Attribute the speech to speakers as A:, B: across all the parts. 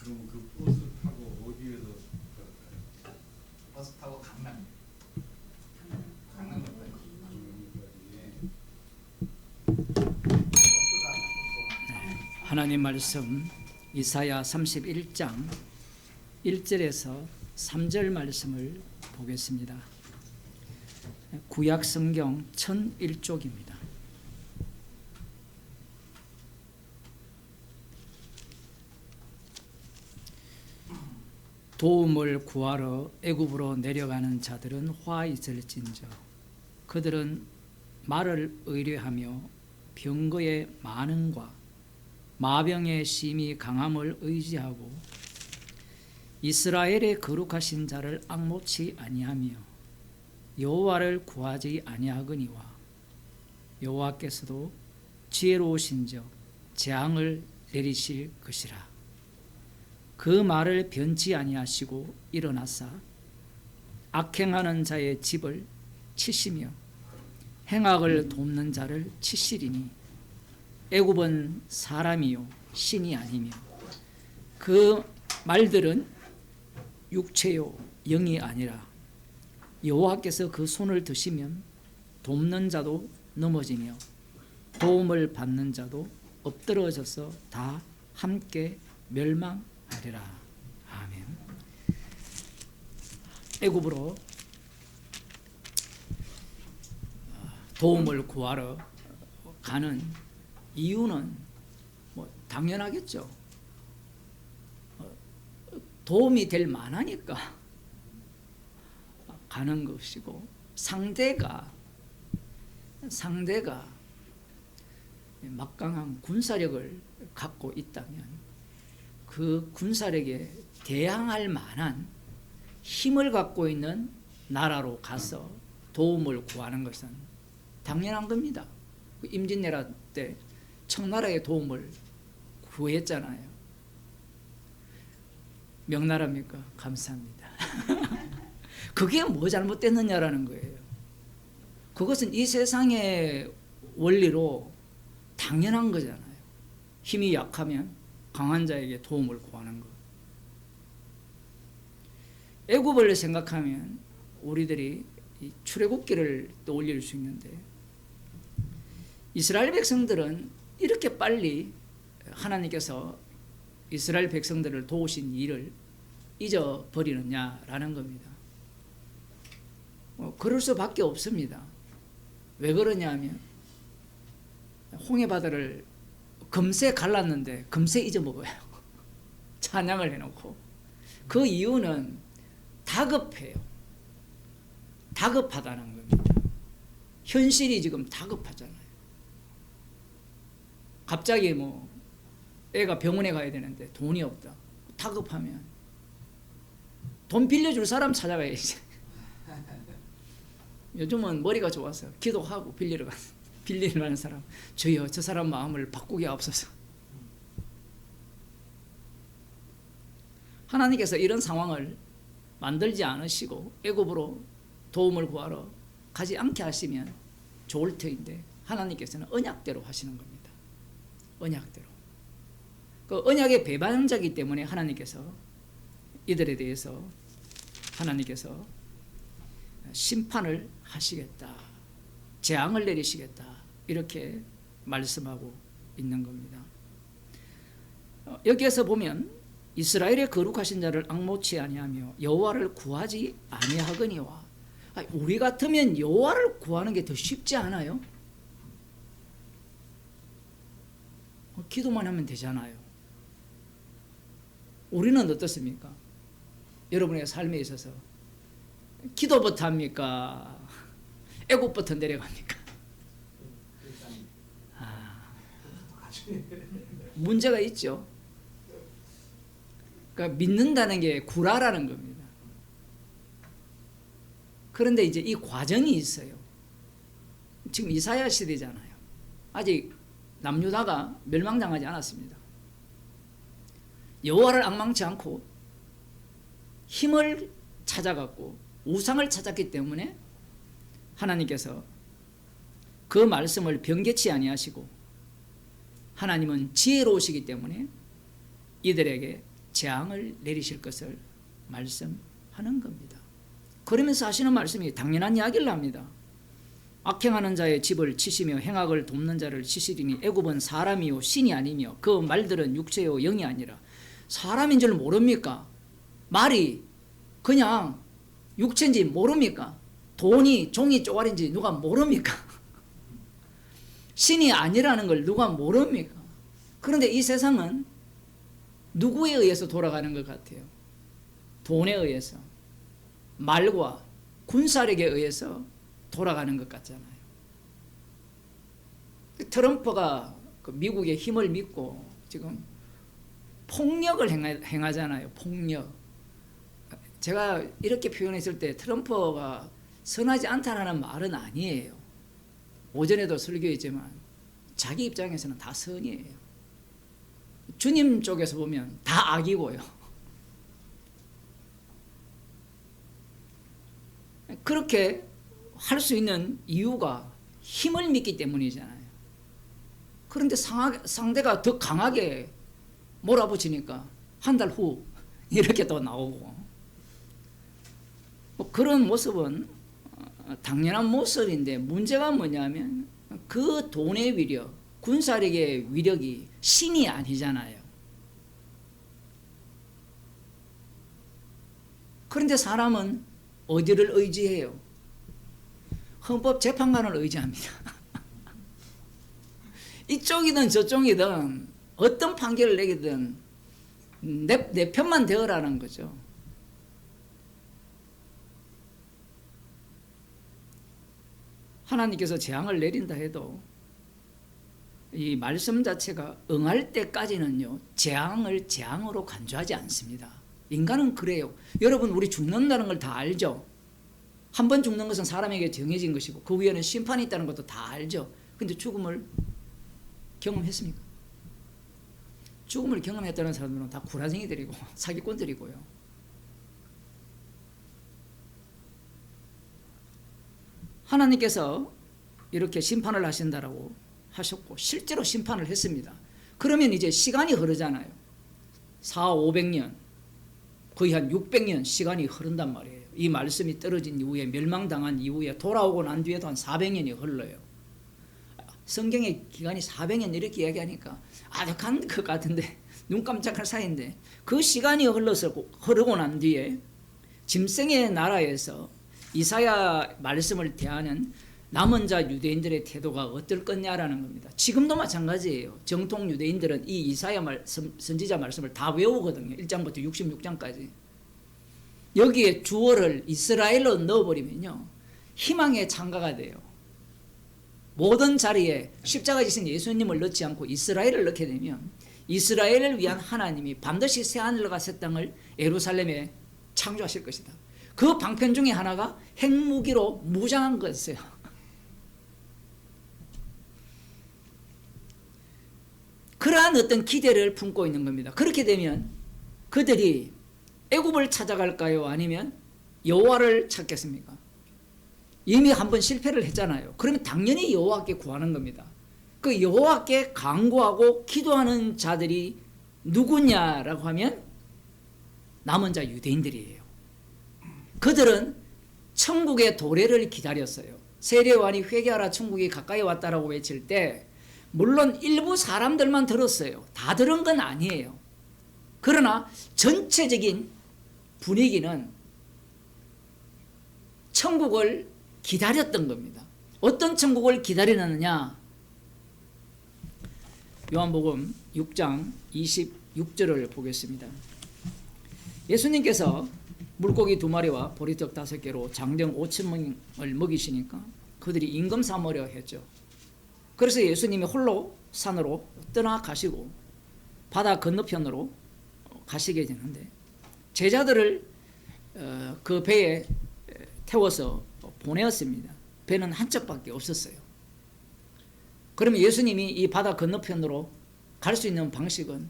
A: 그럼 그 버스 타고 어디에서 갈까요?
B: 버스 타고 강남 강남역까지. 버스가 보통
C: 하나님 말씀 이사야 31장 1절에서 3절 말씀을 보겠습니다. 구약 성경 1001쪽입니다. 도움을 구하러 애굽으로 내려가는 자들은 화 있을진저 그들은 말을 의뢰하며 병거의 많음과 마병의 심히 강함을 의지하고 이스라엘의 거룩하신 자를 앙모치 아니하며 여호와를 구하지 아니하거니와 여호와께서도 지혜로우신즉 재앙을 내리실 것이라. 그 말을 변치 아니하시고 일어나사 악행하는 자의 집을 치시며 행악을 돕는 자를 치시리니 애굽은 사람이요 신이 아니며 그 말들은 육체요 영이 아니라 여호와께서 그 손을 드시면 돕는 자도 넘어지며 도움을 받는 자도 엎드러져서 다 함께 멸망하리라. 아멘. 애굽으로 도움을 구하러 가는 이유는 뭐 당연하겠죠. 도움이 될 만하니까 가는 것이고 상대가 막강한 군사력을 갖고 있다면 그 군사력에 대항할 만한 힘을 갖고 있는 나라로 가서 도움을 구하는 것은 당연한 겁니다. 임진왜란 때 청나라의 도움을 구했잖아요. 명나라입니까? 감사합니다. 그게 뭐 잘못됐느냐라는 거예요. 그것은 이 세상의 원리로 당연한 거잖아요. 힘이 약하면 강한 자에게 도움을 구하는 것. 애굽을 생각하면 우리들이 출애굽기를 떠올릴 수 있는데 이스라엘 백성들은 이렇게 빨리 하나님께서 이스라엘 백성들을 도우신 일을 잊어버리느냐라는 겁니다. 그럴 수밖에 없습니다. 왜 그러냐 하면 홍해바다를 금세 갈랐는데 금세 잊어먹어요. 찬양을 해놓고. 그 이유는 다급해요. 다급하다는 겁니다. 현실이 지금 다급하잖아요. 갑자기 뭐 애가 병원에 가야 되는데 돈이 없다. 다급하면 돈 빌려줄 사람 찾아가야지. 요즘은 머리가 좋아서 기도하고 빌리는 사람, 주여 저 사람 마음을 바꾸게 하옵소서. 하나님께서 이런 상황을 만들지 않으시고 애굽으로 도움을 구하러 가지 않게 하시면 좋을 터인데 하나님께서는 언약대로 하시는 겁니다. 언약대로. 그 언약의 배반자이기 때문에 하나님께서 이들에 대해서 하나님께서 심판을 하시겠다. 재앙을 내리시겠다. 이렇게 말씀하고 있는 겁니다. 여기에서 보면 이스라엘의 거룩하신 자를 앙모치 아니하며 여호와를 구하지 아니하거니와. 우리 같으면 여호와를 구하는 게 더 쉽지 않아요? 기도만 하면 되잖아요. 우리는 어떻습니까? 여러분의 삶에 있어서 기도부터 합니까? 애굽부터 내려갑니까? 문제가 있죠. 그러니까 믿는다는 게 구라라는 겁니다. 그런데 이제 이 과정이 있어요. 지금 이사야 시대잖아요. 아직 남유다가 멸망당하지 않았습니다. 여호와를 앙망치 않고 힘을 찾아갔고 우상을 찾았기 때문에 하나님께서 그 말씀을 변개치 아니하시고 하나님은 지혜로우시기 때문에 이들에게 재앙을 내리실 것을 말씀하는 겁니다. 그러면서 하시는 말씀이 당연한 이야기를 합니다. 악행하는 자의 집을 치시며 행악을 돕는 자를 치시리니 애굽은 사람이요 신이 아니며 그 말들은 육체요 영이 아니라. 사람인 줄 모릅니까? 말이 그냥 육체인지 모릅니까? 돈이 종이 쪼가리인지 누가 모릅니까? 신이 아니라는 걸 누가 모릅니까? 그런데 이 세상은 누구에 의해서 돌아가는 것 같아요? 돈에 의해서, 말과 군사력에 의해서 돌아가는 것 같잖아요. 트럼프가 미국의 힘을 믿고 지금 폭력을 행하잖아요. 폭력. 제가 이렇게 표현했을 때 트럼프가 선하지 않다는 말은 아니에요. 오전에도 설교했지만 자기 입장에서는 다 선이에요. 주님 쪽에서 보면 다 악이고요. 그렇게 할 수 있는 이유가 힘을 믿기 때문이잖아요. 그런데 상대가 더 강하게 몰아붙이니까 한 달 후 이렇게 또 나오고, 뭐 그런 모습은 당연한 모습인데 문제가 뭐냐면 그 돈의 위력, 군사력의 위력이 신이 아니잖아요. 그런데 사람은 어디를 의지해요? 헌법재판관을 의지합니다. 이쪽이든 저쪽이든 어떤 판결을 내기든 내 편만 되어라는 거죠. 하나님께서 재앙을 내린다 해도 이 말씀 자체가 응할 때까지는요, 재앙을 재앙으로 간주하지 않습니다. 인간은 그래요. 여러분, 우리 죽는다는 걸 다 알죠? 한 번 죽는 것은 사람에게 정해진 것이고 그 위에는 심판이 있다는 것도 다 알죠. 근데 죽음을 경험했습니까? 죽음을 경험했다는 사람들은 다 구라쟁이들이고 사기꾼들이고요. 하나님께서 이렇게 심판을 하신다라고 하셨고 실제로 심판을 했습니다. 그러면 이제 시간이 흐르잖아요. 400~500년, 거의 한 600년 시간이 흐른단 말이에요. 이 말씀이 떨어진 이후에, 멸망당한 이후에 돌아오고 난 뒤에도 한 400년이 흘러요. 성경의 기간이 400년 이렇게 이야기하니까 아득한 것 같은데, 눈 깜짝할 사이인데, 그 시간이 흐르고 난 뒤에 짐승의 나라에서 이사야 말씀을 대하는 남은 자 유대인들의 태도가 어떨 거냐라는 겁니다. 지금도 마찬가지예요. 정통 유대인들은 이 이사야 선지자 말씀을 다 외우거든요. 1장부터 66장까지. 여기에 주어를 이스라엘로 넣어버리면요, 희망의 창가가 돼요. 모든 자리에 십자가 지신 예수님을 넣지 않고 이스라엘을 넣게 되면 이스라엘을 위한 하나님이 반드시 새하늘과 새 땅을 예루살렘에 창조하실 것이다. 그 방편 중에 하나가 핵무기로 무장한 거였어요. 그러한 어떤 기대를 품고 있는 겁니다. 그렇게 되면 그들이 애굽을 찾아갈까요? 아니면 여호와를 찾겠습니까? 이미 한번 실패를 했잖아요. 그러면 당연히 여호와께 구하는 겁니다. 그 여호와께 간구하고 기도하는 자들이 누구냐라고 하면 남은 자 유대인들이에요. 그들은 천국의 도래를 기다렸어요. 세례요한이 회개하라 천국이 가까이 왔다라고 외칠 때 물론 일부 사람들만 들었어요. 다 들은 건 아니에요. 그러나 전체적인 분위기는 천국을 기다렸던 겁니다. 어떤 천국을 기다리느냐? 요한복음 6장 26절을 보겠습니다. 예수님께서 물고기 2마리와 보리떡 5개로 장정 5,000명을 먹이시니까 그들이 임금 삼으려 했죠. 그래서 예수님이 홀로 산으로 떠나가시고 바다 건너편으로 가시게 되는데 제자들을 그 배에 태워서 보내었습니다. 배는 한 척밖에 없었어요. 그러면 예수님이 이 바다 건너편으로 갈 수 있는 방식은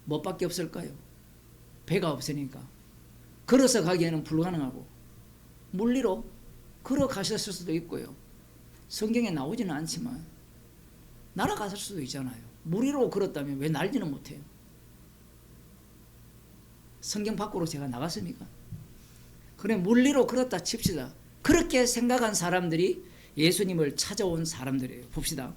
C: 뭐밖에 없을까요? 배가 없으니까 걸어서 가기에는 불가능하고 물리로 걸어가셨을 수도 있고요. 성경에 나오지는 않지만 날아갔을 수도 있잖아요. 무리로 걸었다면 왜 날지는 못해요? 성경 밖으로 제가 나갔습니까? 그래 물리로 그렇다 칩시다. 그렇게 생각한 사람들이 예수님을 찾아온 사람들이에요. 봅시다.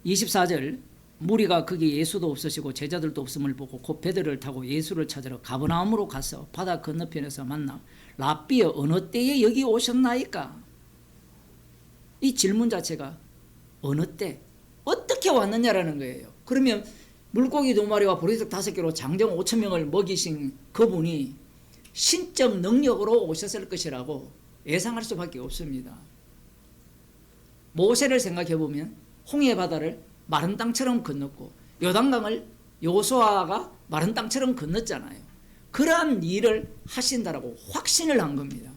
C: 24절 무리가 거기 예수도 없으시고 제자들도 없음을 보고 곧 배들을 타고 예수를 찾으러 가버나움으로 가서 바다 건너편에서 만나 랍비여 어느 때에 여기 오셨나이까? 이 질문 자체가 어느 때 어떻게 왔느냐라는 거예요. 그러면 물고기 2마리와 보리떡 5개로 장정 5,000명을 먹이신 그분이 신적 능력으로 오셨을 것이라고 예상할 수밖에 없습니다. 모세를 생각해 보면 홍해 바다를 마른 땅처럼 건넜고 요단강을 여호수아가 마른 땅처럼 건넜잖아요. 그러한 일을 하신다라고 확신을 한 겁니다.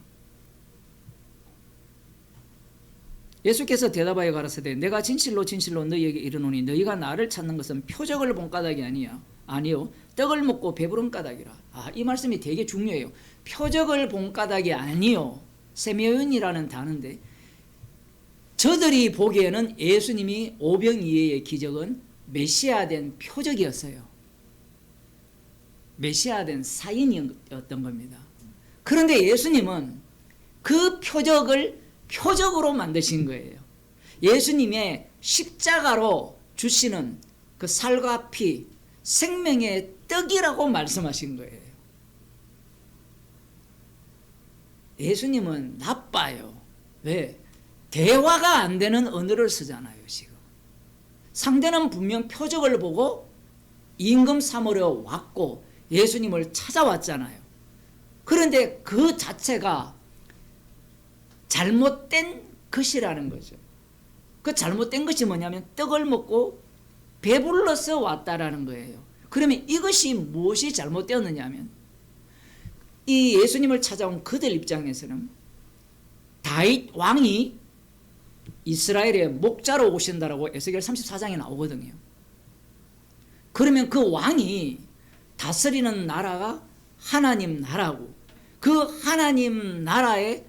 C: 예수께서 대답하여 가라사대 내가 진실로 진실로 너희에게 이르노니 너희가 나를 찾는 것은 표적을 본 까닭이 아니요 떡을 먹고 배부른 까닭이라. 이 말씀이 되게 중요해요. 표적을 본 까닭이 아니요 세미오인이라는 단어인데 저들이 보기에는 예수님이 오병이어의 기적은 메시아된 표적이었어요. 메시아된 사인이었던 겁니다. 그런데 예수님은 그 표적을 표적으로 만드신 거예요. 예수님의 십자가로 주시는 그 살과 피, 생명의 떡이라고 말씀하신 거예요. 예수님은 나빠요. 왜? 대화가 안 되는 언어를 쓰잖아요, 지금. 상대는 분명 표적을 보고 임금 삼으러 왔고 예수님을 찾아왔잖아요. 그런데 그 자체가 잘못된 것이라는 거죠. 그 잘못된 것이 뭐냐면 떡을 먹고 배불러서 왔다라는 거예요. 그러면 이것이 무엇이 잘못되었느냐 하면 이 예수님을 찾아온 그들 입장에서는 다윗 왕이 이스라엘의 목자로 오신다라고 에스겔 34장에 나오거든요. 그러면 그 왕이 다스리는 나라가 하나님 나라고 그 하나님 나라의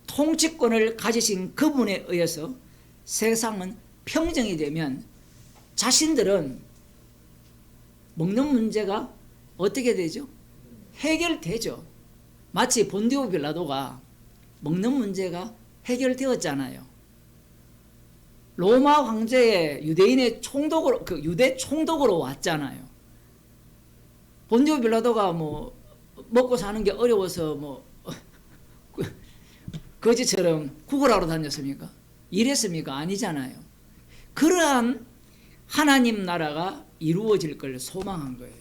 C: 통치권을 가지신 그분에 의해서 세상은 평정이 되면 자신들은 먹는 문제가 어떻게 되죠? 해결되죠. 마치 본디오 빌라도가 먹는 문제가 해결되었잖아요. 로마 황제의 유대인의 총독으로 유대 총독으로 왔잖아요. 본디오 빌라도가 뭐 먹고 사는 게 어려워서 뭐 거지처럼 구걸하러 다녔습니까? 이랬습니까? 아니잖아요. 그러한 하나님 나라가 이루어질 걸 소망한 거예요.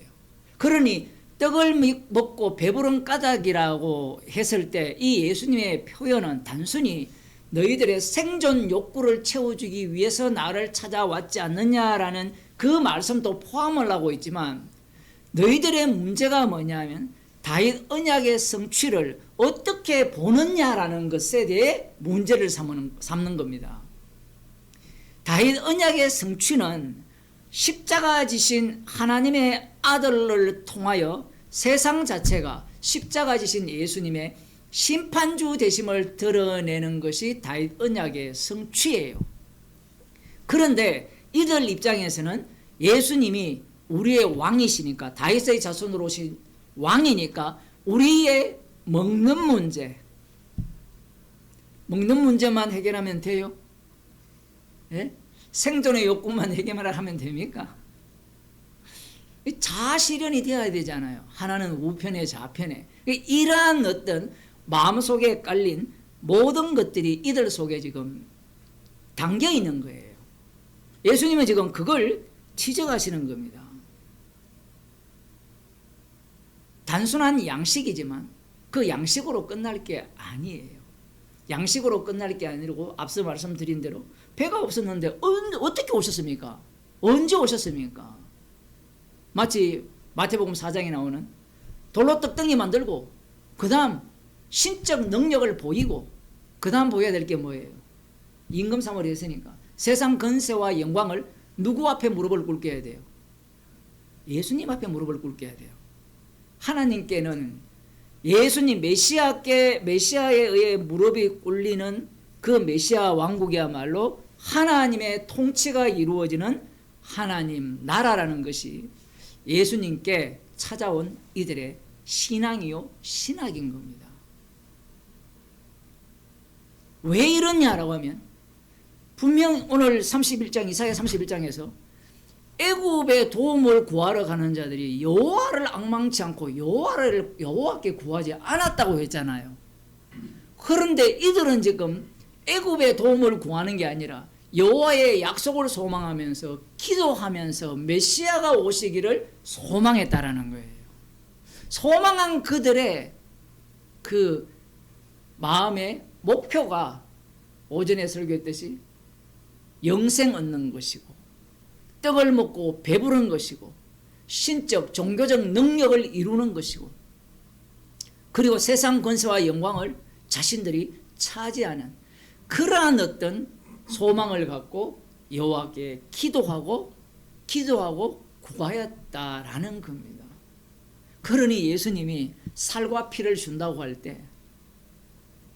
C: 그러니 떡을 먹고 배부른 까닭이라고 했을 때 이 예수님의 표현은 단순히 너희들의 생존 욕구를 채워주기 위해서 나를 찾아왔지 않느냐라는 그 말씀도 포함을 하고 있지만 너희들의 문제가 뭐냐면 다윗 언약의 성취를 어떻게 보느냐라는 것에 대해 문제를 삼는 겁니다. 다윗 언약의 성취는 십자가 지신 하나님의 아들을 통하여 세상 자체가 십자가 지신 예수님의 심판주 되심을 드러내는 것이 다윗 언약의 성취예요. 그런데 이들 입장에서는 예수님이 우리의 왕이시니까 다윗의 자손으로 오신 왕이니까 우리의 먹는 문제만 해결하면 돼요? 예? 생존의 욕구만 해결만 하면 됩니까? 자아실현이 되어야 되잖아요. 하나는 우편에 좌편에. 이러한 어떤 마음속에 깔린 모든 것들이 이들 속에 지금 담겨 있는 거예요. 예수님은 지금 그걸 지적하시는 겁니다. 단순한 양식이지만 그 양식으로 끝날 게 아니에요. 양식으로 끝날 게 아니고 앞서 말씀드린 대로 배가 없었는데 어떻게 오셨습니까? 언제 오셨습니까? 마치 마태복음 4장에 나오는 돌로 떡덩이 만들고 그 다음 신적 능력을 보이고 그 다음 보여야 될 게 뭐예요? 임금 삼으려 했으니까 세상 건세와 영광을 누구 앞에 무릎을 꿇게 해야 돼요? 예수님 앞에 무릎을 꿇게 해야 돼요. 하나님께는 예수님 메시아에 의해 무릎이 꿇리는 그 메시아 왕국이야말로 하나님의 통치가 이루어지는 하나님 나라라는 것이 예수님께 찾아온 이들의 신앙이요 신학인 겁니다. 왜 이러냐라고 하면 분명 오늘 31장 이사야 31장에서 애굽의 도움을 구하러 가는 자들이 여호와를 앙망치 않고 여호와께 구하지 않았다고 했잖아요. 그런데 이들은 지금 애굽의 도움을 구하는 게 아니라 여호와의 약속을 소망하면서 기도하면서 메시아가 오시기를 소망했다라는 거예요. 소망한 그들의 그 마음의 목표가 오전에 설교했듯이 영생 얻는 것이고 떡을 먹고 배부른 것이고 신적 종교적 능력을 이루는 것이고 그리고 세상 권세와 영광을 자신들이 차지하는 그러한 어떤 소망을 갖고 여호와께 기도하고 구하였다라는 겁니다. 그러니 예수님이 살과 피를 준다고 할 때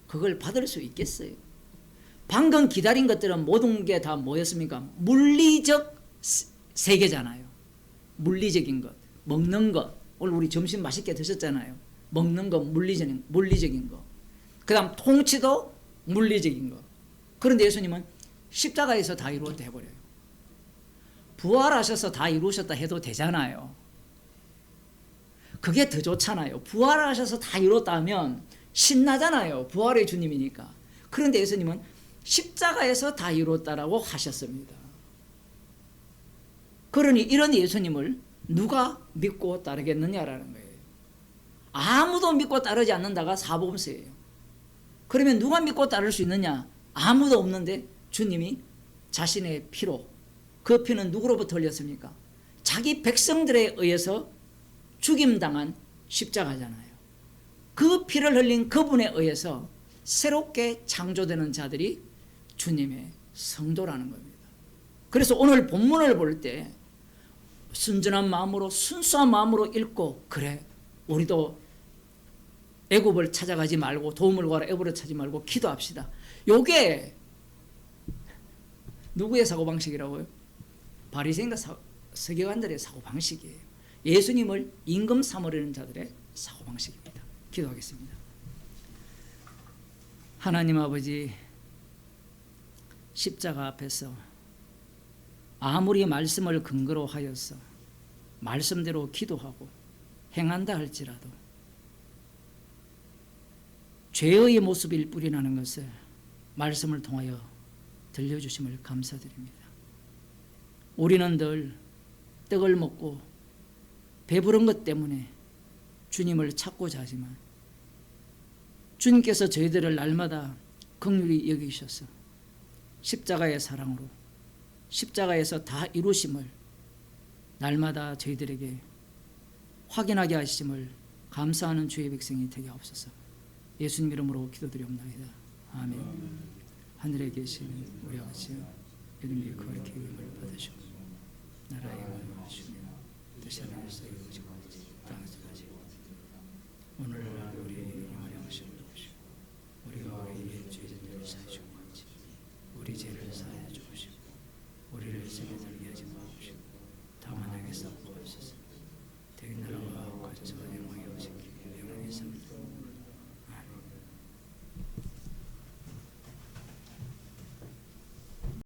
C: 그걸 받을 수 있겠어요? 방금 기다린 것들은 모든 게 다 뭐였습니까? 물리적 세계잖아요. 물리적인 것, 먹는 것. 오늘 우리 점심 맛있게 드셨잖아요. 먹는 것, 물리적인 것. 그 다음 통치도 물리적인 것. 그런데 예수님은 십자가에서 다 이루었다 해버려요. 부활하셔서 다 이루셨다 해도 되잖아요. 그게 더 좋잖아요. 부활하셔서 다 이뤘다 하면 신나잖아요. 부활의 주님이니까. 그런데 예수님은 십자가에서 다 이뤘다라고 하셨습니다. 그러니 이런 예수님을 누가 믿고 따르겠느냐라는 거예요. 아무도 믿고 따르지 않는다가 사복음서예요. 그러면 누가 믿고 따를 수 있느냐? 아무도 없는데 주님이 자신의 피로, 그 피는 누구로부터 흘렸습니까? 자기 백성들에 의해서 죽임당한 십자가잖아요. 그 피를 흘린 그분에 의해서 새롭게 창조되는 자들이 주님의 성도라는 겁니다. 그래서 오늘 본문을 볼 때 순전한 마음으로 순수한 마음으로 읽고 그래 우리도 애굽을 찾아가지 말고 도움을 구하러 애굽을 찾지 말고 기도합시다. 요게 누구의 사고방식이라고요? 바리새인과 서기관들의 사고방식이에요. 예수님을 임금 삼으려는 자들의 사고방식입니다. 기도하겠습니다. 하나님 아버지, 십자가 앞에서 아무리 말씀을 근거로 하여서 말씀대로 기도하고 행한다 할지라도 죄의 모습일 뿐이라는 것을 말씀을 통하여 들려주심을 감사드립니다. 우리는 늘 떡을 먹고 배부른 것 때문에 주님을 찾고자 하지만 주님께서 저희들을 날마다 긍휼히 여기셔서 십자가의 사랑으로 십자가에서 다 이루심을 날마다 저희들에게 확인하게 하심을 감사하는 주의 백성이 되게 하옵소서. 예수님 이름으로 기도드리옵나이다. 아멘. 하늘에 계신 우리 아버지여, 이름이 거룩히 여김을 받으시고 나라의 영광을 받으시며 뜻이 하늘에서 이루어지고 땅에서 이루어지고 오늘날 우리에게 영원히 하심을 주시고 우리가 우리의 죄진들을 사해 주고 우리 죄를 사해 주시고 우리를 세게 들게 하지 마